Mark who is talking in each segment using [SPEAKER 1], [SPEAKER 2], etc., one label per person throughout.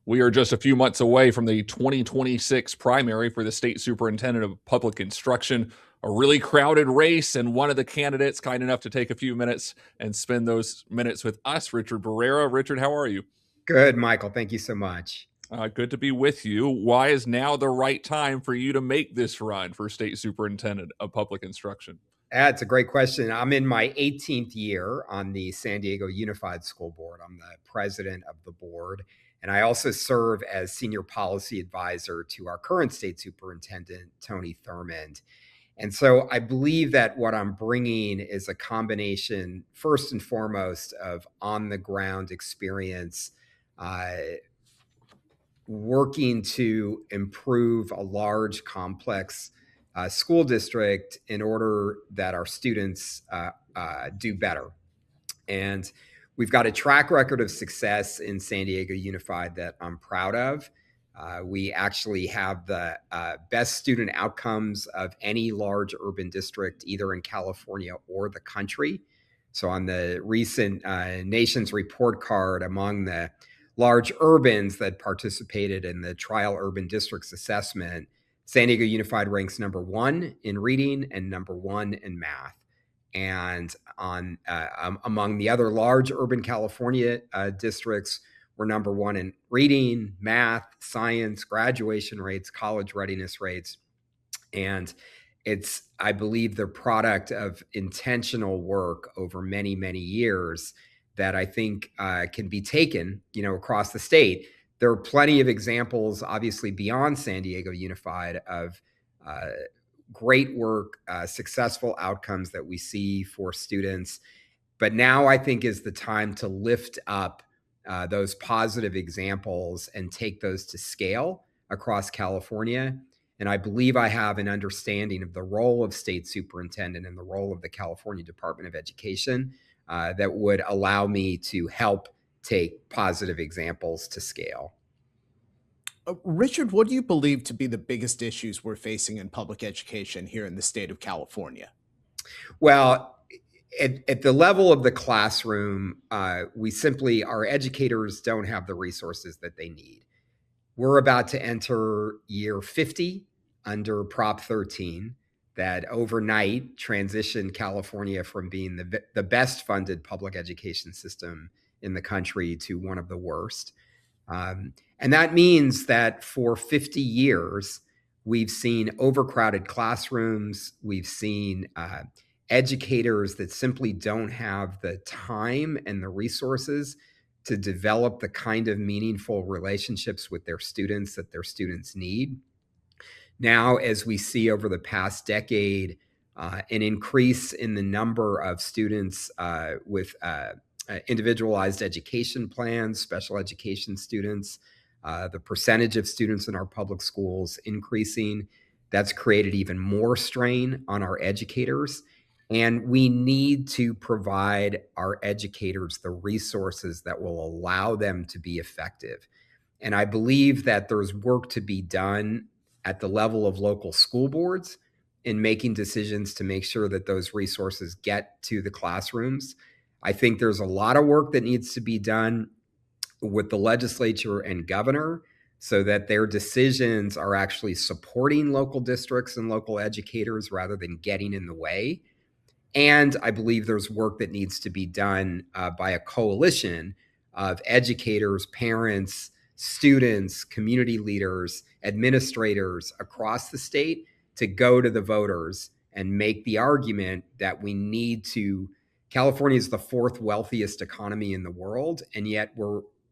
[SPEAKER 1] We are just a few months away from the 2026 primary for the state superintendent of public instruction, a really crowded race, and one of the candidates kind enough to take a few minutes and spend those minutes with us, Richard Barrera. Richard, how are you?
[SPEAKER 2] Good, Michael. Thank you so much.
[SPEAKER 1] Good to be with you. Why is now the right time for you to make this run for state superintendent of public instruction?
[SPEAKER 2] That's a great question. I'm in my 18th year on the San Diego Unified School Board. I'm the president of the board, and I also serve as senior policy advisor to our current state superintendent, Tony Thurmond. And so I believe that what I'm bringing is a combination, first and foremost, of on-the-ground experience, working to improve a large, complex school district in order that our students do better. And we've got a track record of success in San Diego Unified that I'm proud of. We actually have the best student outcomes of any large urban district, either in California or the country. So on the recent Nation's report card, among the large urbans that participated in the Trial Urban Districts Assessment, San Diego Unified ranks number 1 in reading and number 1 in math. And on among the other large urban California districts, we're number 1 in reading, math, science, graduation rates, college readiness rates. And it's, I believe, the product of intentional work over many, many years that I think can be taken, across the state. There are plenty of examples, obviously, beyond San Diego Unified of great work, successful outcomes that we see for students. But now I think is the time to lift up those positive examples and take those to scale across California. And I believe I have an understanding of the role of state superintendent and the role of the California Department of Education that would allow me to help take positive examples to scale.
[SPEAKER 3] Richard, what do you believe to be the biggest issues we're facing in public education here in the state of California?
[SPEAKER 2] Well, at the level of the classroom, our educators don't have the resources that they need. We're about to enter year 50 under Prop 13 that overnight transitioned California from being the best funded public education system in the country to one of the worst. And that means that for 50 years, we've seen overcrowded classrooms. We've seen educators that simply don't have the time and the resources to develop the kind of meaningful relationships with their students that their students need. Now, as we see over the past decade, an increase in the number of students with individualized education plans, special education students, the percentage of students in our public schools increasing. That's created even more strain on our educators. And we need to provide our educators the resources that will allow them to be effective. And I believe that there's work to be done at the level of local school boards in making decisions to make sure that those resources get to the classrooms. I think there's a lot of work that needs to be done with the legislature and governor so that their decisions are actually supporting local districts and local educators rather than getting in the way. And I believe there's work that needs to be done by a coalition of educators, parents, students, community leaders, administrators across the state to go to the voters and make the argument that California is the 4th wealthiest economy in the world, and yet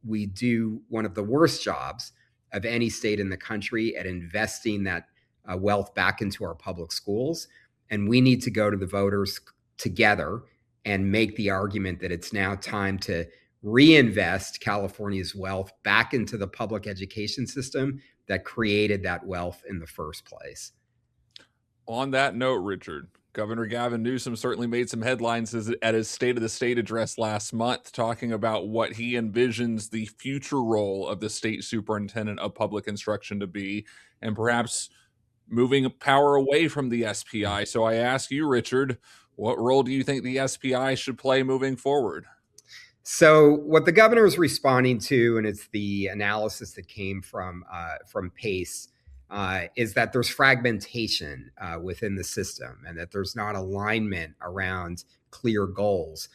[SPEAKER 2] we do one of the worst jobs of any state in the country at investing that wealth back into our public schools. And we need to go to the voters together and make the argument that it's now time to reinvest California's wealth back into the public education system that created that wealth in the first place.
[SPEAKER 1] On that note, Richard, Governor Gavin Newsom certainly made some headlines at his State of the State address last month, talking about what he envisions the future role of the state superintendent of public instruction to be, and perhaps moving power away from the SPI. So I ask you, Richard, what role do you think the SPI should play moving forward?
[SPEAKER 2] So what the governor is responding to, and it's the analysis that came from PACE, is that there's fragmentation within the system and that there's not alignment around clear goals.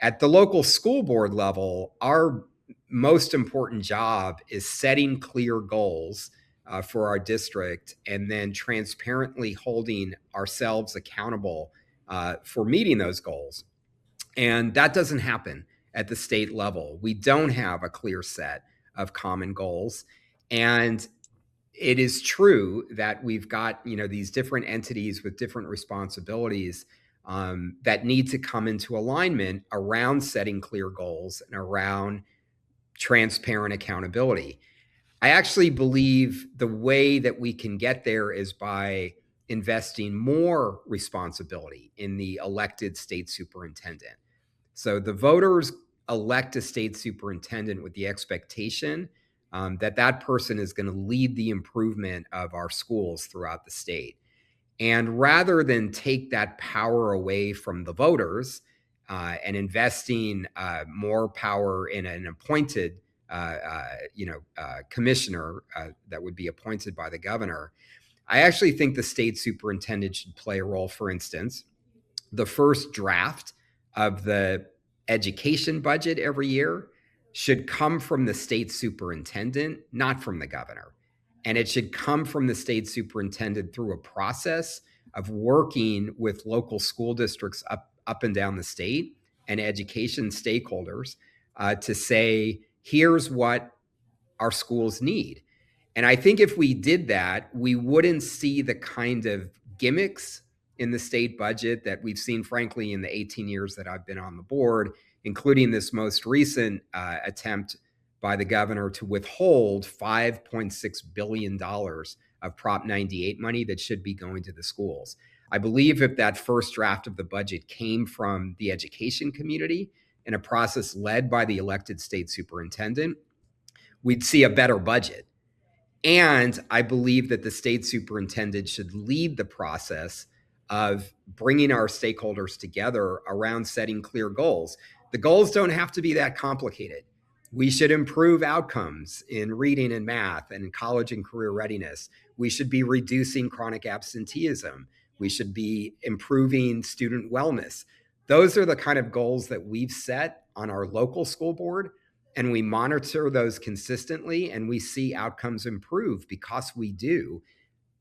[SPEAKER 2] At the local school board level, our most important job is setting clear goals for our district and then transparently holding ourselves accountable for meeting those goals. And that doesn't happen at the state level. We don't have a clear set of common goals. And it is true that we've got, these different entities with different responsibilities that need to come into alignment around setting clear goals and around transparent accountability. I actually believe the way that we can get there is by investing more responsibility in the elected state superintendent. So the voters elect a state superintendent with the expectation that that person is going to lead the improvement of our schools throughout the state. And rather than take that power away from the voters and investing more power in an appointed commissioner that would be appointed by the governor, I actually think the state superintendent should play a role. For instance, the first draft of the education budget every year should come from the state superintendent, not from the governor. And it should come from the state superintendent through a process of working with local school districts up and down the state and education stakeholders to say, here's what our schools need. And I think if we did that, we wouldn't see the kind of gimmicks in the state budget that we've seen, frankly, in the 18 years that I've been on the board, including this most recent attempt by the governor to withhold $5.6 billion of Prop 98 money that should be going to the schools. I believe if that first draft of the budget came from the education community in a process led by the elected state superintendent, we'd see a better budget. And I believe that the state superintendent should lead the process of bringing our stakeholders together around setting clear goals. The goals don't have to be that complicated. We should improve outcomes in reading and math and college and career readiness. We should be reducing chronic absenteeism. We should be improving student wellness. Those are the kind of goals that we've set on our local school board, and we monitor those consistently, and we see outcomes improve because we do.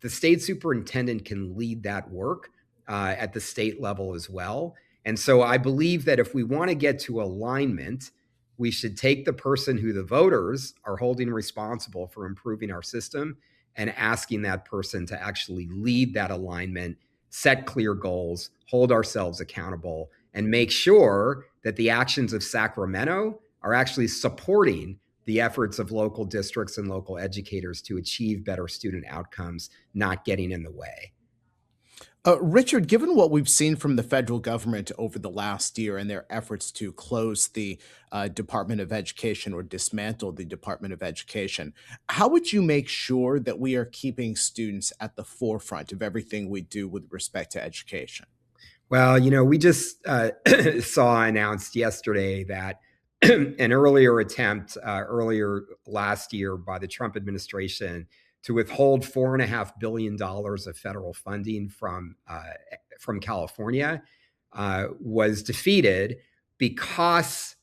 [SPEAKER 2] The state superintendent can lead that work at the state level as well. And so I believe that if we want to get to alignment, we should take the person who the voters are holding responsible for improving our system and asking that person to actually lead that alignment, set clear goals, hold ourselves accountable, and make sure that the actions of Sacramento are actually supporting the efforts of local districts and local educators to achieve better student outcomes, not getting in the way.
[SPEAKER 3] Richard, given what we've seen from the federal government over the last year and their efforts to close the Department of Education or dismantle the Department of Education, how would you make sure that we are keeping students at the forefront of everything we do with respect to education?
[SPEAKER 2] Well, we just saw announced yesterday that an earlier attempt earlier last year by the Trump administration to withhold $4.5 billion of federal funding from California was defeated because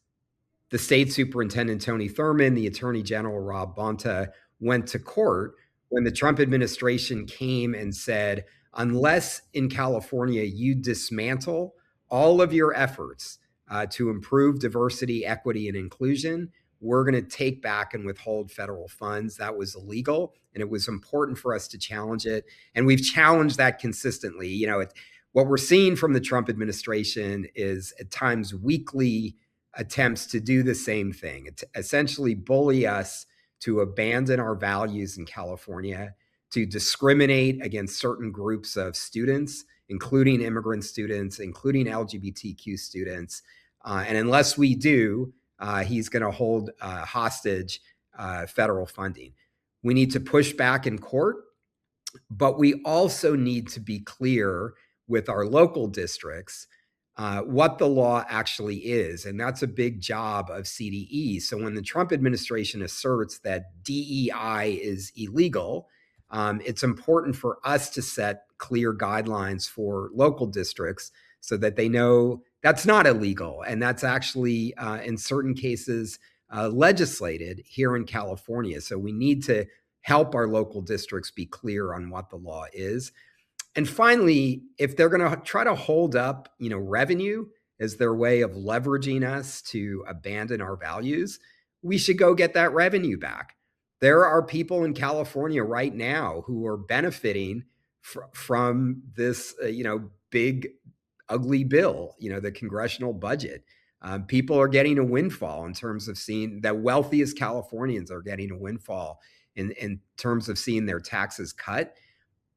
[SPEAKER 2] the state superintendent, Tony Thurmond, the attorney general, Rob Bonta, went to court when the Trump administration came and said, unless in California you dismantle all of your efforts to improve diversity, equity, and inclusion, we're going to take back and withhold federal funds. That was illegal, and it was important for us to challenge it. And we've challenged that consistently. What we're seeing from the Trump administration is at times weekly attempts to do the same thing, to essentially bully us to abandon our values in California, to discriminate against certain groups of students, including immigrant students, including LGBTQ students. And unless we do, he's going to hold hostage federal funding. We need to push back in court, but we also need to be clear with our local districts what the law actually is. And that's a big job of CDE. So when the Trump administration asserts that DEI is illegal, it's important for us to set clear guidelines for local districts so that they know that's not illegal. And that's actually, in certain cases, legislated here in California. So we need to help our local districts be clear on what the law is. And finally, if they're going to try to hold up, revenue as their way of leveraging us to abandon our values, we should go get that revenue back. There are people in California right now who are benefiting from this, big, ugly bill, the congressional budget. People are getting a windfall in terms of seeing the wealthiest Californians are getting a windfall in terms of seeing their taxes cut.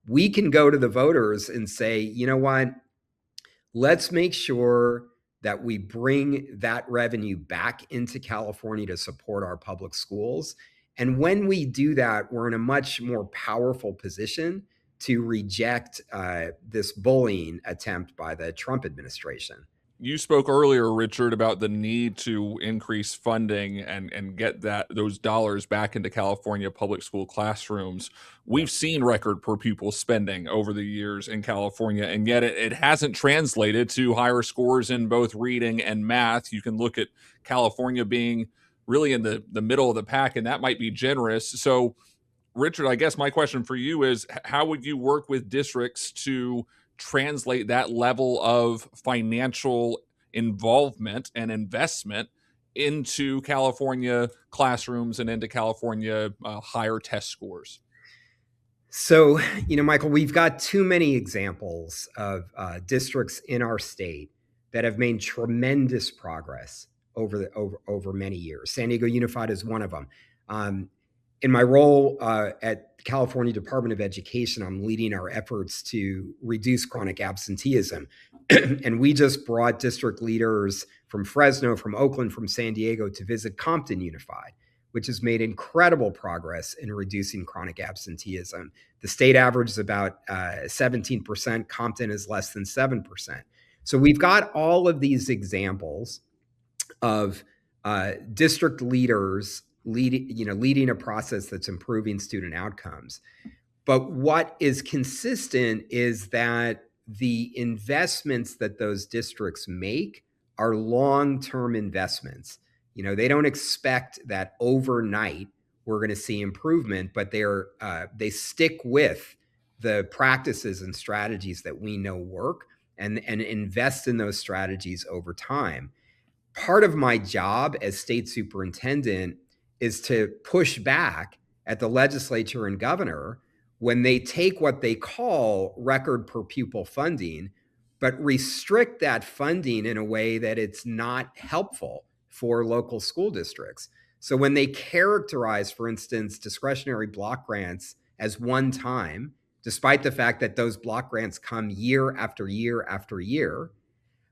[SPEAKER 2] We can go to the voters and say, you know what, let's make sure that we bring that revenue back into California to support our public schools. And when we do that, we're in a much more powerful position to reject this bullying attempt by the Trump administration.
[SPEAKER 1] You spoke earlier, Richard, about the need to increase funding and get those dollars back into California public school classrooms. We've seen record per pupil spending over the years in California, and yet it hasn't translated to higher scores in both reading and math. You can look at California being really in the middle of the pack, and that might be generous. So, Richard, I guess my question for you is, how would you work with districts to translate that level of financial involvement and investment into California classrooms and into California higher test scores?
[SPEAKER 2] So, Michael, we've got too many examples of districts in our state that have made tremendous progress over many years. San Diego Unified is one of them. In my role at the California Department of Education, I'm leading our efforts to reduce chronic absenteeism. And we just brought district leaders from Fresno, from Oakland, from San Diego to visit Compton Unified, which has made incredible progress in reducing chronic absenteeism. The state average is about 17%. Compton is less than 7%. So we've got all of these examples of district leaders leading a process that's improving student outcomes. But what is consistent is that the investments that those districts make are long-term investments. They don't expect that overnight we're going to see improvement, but they stick with the practices and strategies that we know work and invest in those strategies over time. Part of my job as state superintendent is to push back at the legislature and governor when they take what they call record per pupil funding, but restrict that funding in a way that it's not helpful for local school districts. So when they characterize, for instance, discretionary block grants as one time, despite the fact that those block grants come year after year after year,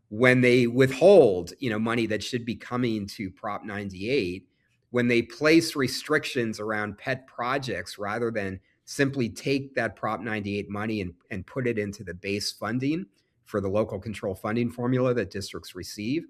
[SPEAKER 2] when they withhold, money that should be coming to Prop 98, when they place restrictions around pet projects rather than simply take that Prop 98 money and put it into the base funding for the local control funding formula that districts receive,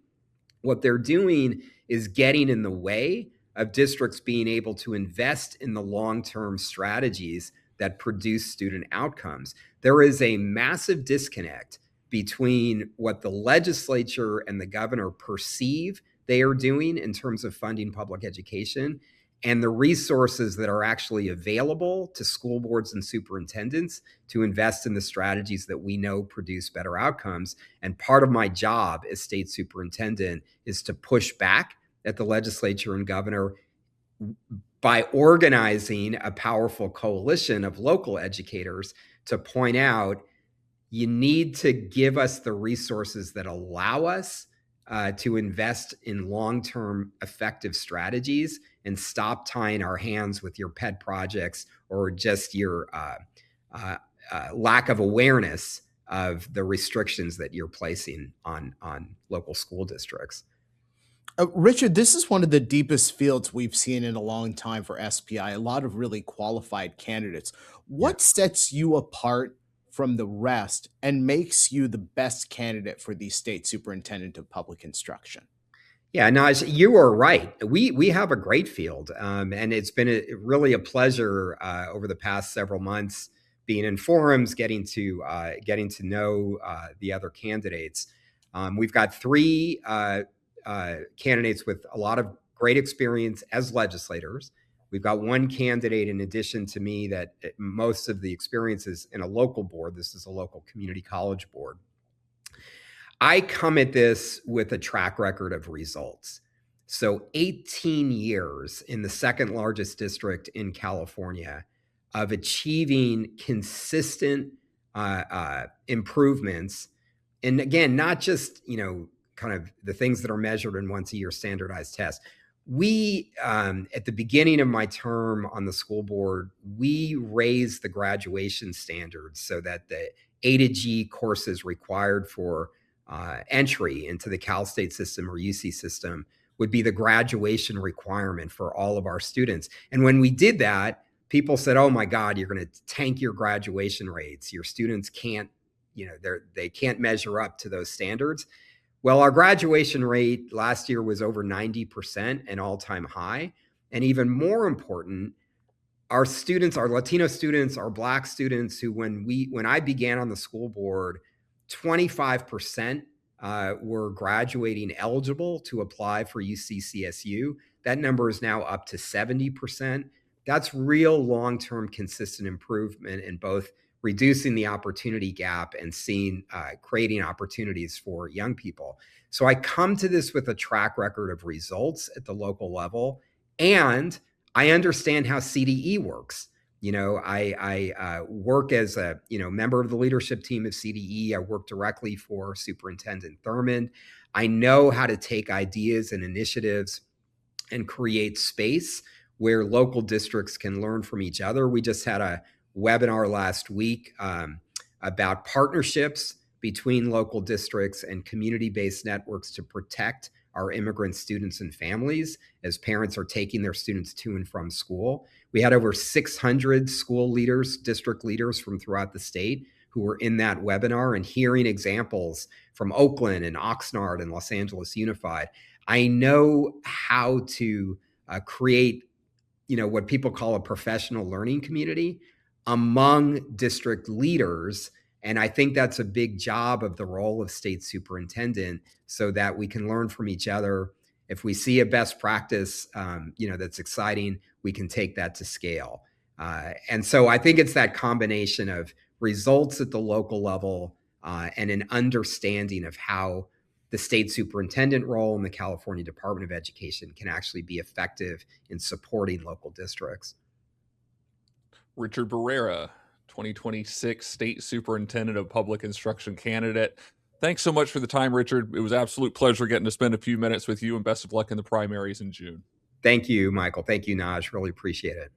[SPEAKER 2] what they're doing is getting in the way of districts being able to invest in the long-term strategies that produce student outcomes. There is a massive disconnect between what the legislature and the governor perceive they are doing in terms of funding public education and the resources that are actually available to school boards and superintendents to invest in the strategies that we know produce better outcomes. And part of my job as state superintendent is to push back at the legislature and governor by organizing a powerful coalition of local educators to point out, you need to give us the resources that allow us to invest in long-term effective strategies and stop tying our hands with your pet projects or just your lack of awareness of the restrictions that you're placing on local school districts.
[SPEAKER 3] Richard, this is one of the deepest fields we've seen in a long time for SPI, a lot of really qualified candidates. What sets you apart from the rest and makes you the best candidate for the state superintendent of public instruction?
[SPEAKER 2] Yeah, Naj, you are right. We have a great field, and it's been really a pleasure over the past several months being in forums, getting to know the other candidates. We've got three candidates with a lot of great experience as legislators. We've got one candidate in addition to me that most of the experience is in a local board. This is a local community college board. I come at this with a track record of results. So 18 years in the second largest district in California of achieving consistent improvements. And again, not just, kind of the things that are measured in once a year standardized tests. We, at the beginning of my term on the school board, we raised the graduation standards so that the A to G courses required for entry into the Cal State system or UC system would be the graduation requirement for all of our students. And when we did that, people said, oh my God, you're going to tank your graduation rates. Your students can't, they can't measure up to those standards. Well, our graduation rate last year was over 90%, an all-time high. And even more important, our students, our Latino students, our Black students who, when I began on the school board, 25% were graduating eligible to apply for UCCSU. That number is now up to 70%. That's real long-term consistent improvement in both reducing the opportunity gap and creating opportunities for young people. So I come to this with a track record of results at the local level, and I understand how CDE works. I work as a member of the leadership team of CDE. I work directly for Superintendent Thurmond. I know how to take ideas and initiatives and create space where local districts can learn from each other. We just had a webinar last week about partnerships between local districts and community-based networks to protect our immigrant students and families as parents are taking their students to and from school. We had over 600 school leaders, district leaders from throughout the state who were in that webinar and hearing examples from Oakland and Oxnard and Los Angeles Unified. I know how to create, what people call a professional learning community among district leaders. And I think that's a big job of the role of state superintendent so that we can learn from each other. If we see a best practice, that's exciting, we can take that to scale. And so I think it's that combination of results at the local level and an understanding of how the state superintendent role in the California Department of Education can actually be effective in supporting local districts.
[SPEAKER 1] Richard Barrera, 2026 State Superintendent of Public Instruction candidate. Thanks so much for the time, Richard. It was an absolute pleasure getting to spend a few minutes with you, and best of luck in the primaries in June.
[SPEAKER 2] Thank you, Michael. Thank you, Naj. Really appreciate it.